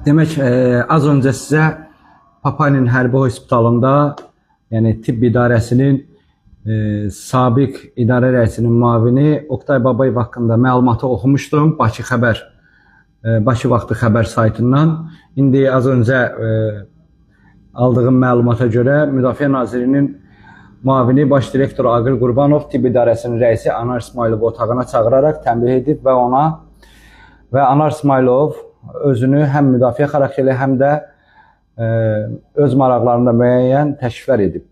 Demək, az öncə sizə Papanin Hərbi Hospitalında, yəni tibb idarəsinin sabiq idarə rəisinin müavini Oktay Babayev haqqında məlumatı oxumuşdum Bakı Vaxtı xəbər saytından. İndi az öncə aldığım məlumata görə Müdafiə Nazirinin müavini baş direktor Aqil Qurbanov tibb idarəsinin rəisi Anar İsmayılovu otağına çağıraraq tənbih edib və Anar İsmayılov özünü həm müdafiə xarakterli, həm də öz maraqlarında müəyyən təkliflər edib.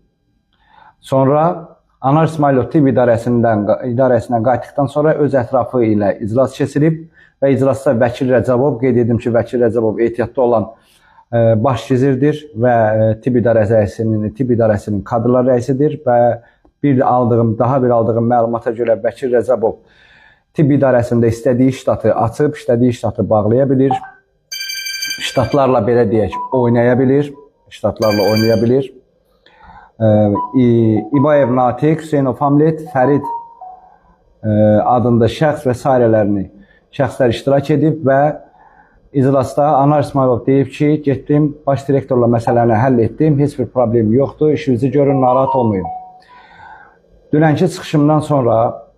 Sonra Anar İsmayılov tibb idarəsinə qayıtdıqdan sonra öz ətrafı ilə iclas keçirib və iclasda Vəkil Rəcəbov, qeyd edim ki, Vəkil Rəcəbov ehtiyatda olan baş gizirdir və tibb idarəsinin kadrlar rəisidir və daha bir aldığım məlumata görə Vəkil Rəcəbov tibb idarəsində istədiyi ştatı açıb, istədiyi ştatı bağlaya bilir. Ştatlarla belə deyək, oynaya bilir. İbayev Natiq, Hüseynov Hamlet, Fərid adında şəxs və şəxslər iştirak edib və iclasda Anar İsmayılov deyib ki, getdim, baş direktorla məsələni həll etdim, heç bir problem yoxdur, işinizi görün, narahat olmayın. Dünənki çıxışımdan sonra,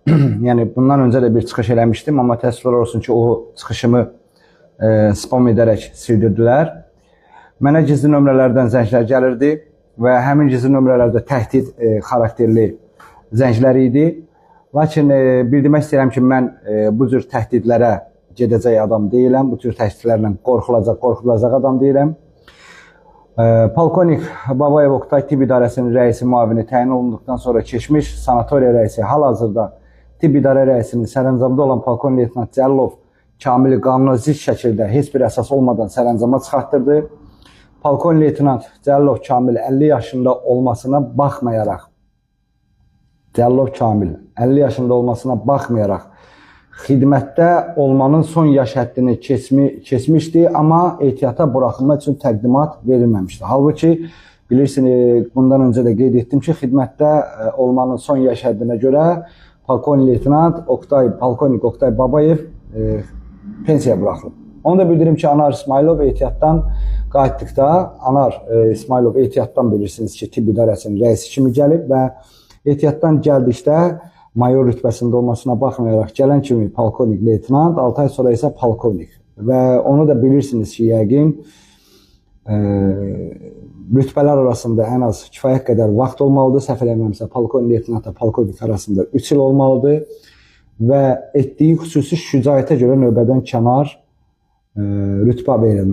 yəni bundan öncə də bir çıxış eləmişdim, amma təəssüflər olsun ki, o çıxışımı spam edərək sildirdilər. Mənə gizli nömrələrdən zənglər gəlirdi və həmin gizli nömrələrdə təhdid xarakterli zənglər idi. Lakin bildirmək istəyirəm ki, mən bu cür təhdidlərə gedəcək adam deyiləm, bu cür təhdidlərlə qorxulacaq adam deyiləm. Polkovnik Babayev Oktay tibb idarəsinin rəisi müavini təyin olunduqdan sonra keçmiş sanatoriya rəisi, hal-hazırda tibb idarə rəisinin sərəncamda olan polkovnik leytenant Cəllov Kamili qanuna zidd şəkildə heç bir əsas olmadan sərəncama çıxartdırdı. Polkovnik leytenant Cəllov Kamil 50 yaşında olmasına baxmayaraq xidmətdə olmanın son yaş həddini keçmişdi, amma ehtiyata buraxılma üçün təqdimat verilməmişdi. Halbuki, bilirsiniz, bundan öncə də qeyd etdim ki, xidmətdə olmanın son yaş həddinə görə polkovnik leytenant Oktay Babayev pensiya buraxılıb. Onu da bildirim ki, Anar İsmayılov ehtiyatdan qayıtdıqda, bilirsiniz ki, tibb idarəsinin rəisi kimi gəlib və ehtiyatdan gəldikdə mayor rütbəsində olmasına baxmayaraq gələn kimi polkovnik leytenant, 6 ay sonra isə polkovnik. Və onu da bilirsiniz ki, yəqin rütbələr arasında ən az kifayət qədər vaxt olmalıdır. Səhv eləmirəmsə, polkovnik leytenantla polkovnik arasında 3 il olmalıdır və etdiyi xüsusi şücaətə görə növbədən kənar rütbə verilməlidir.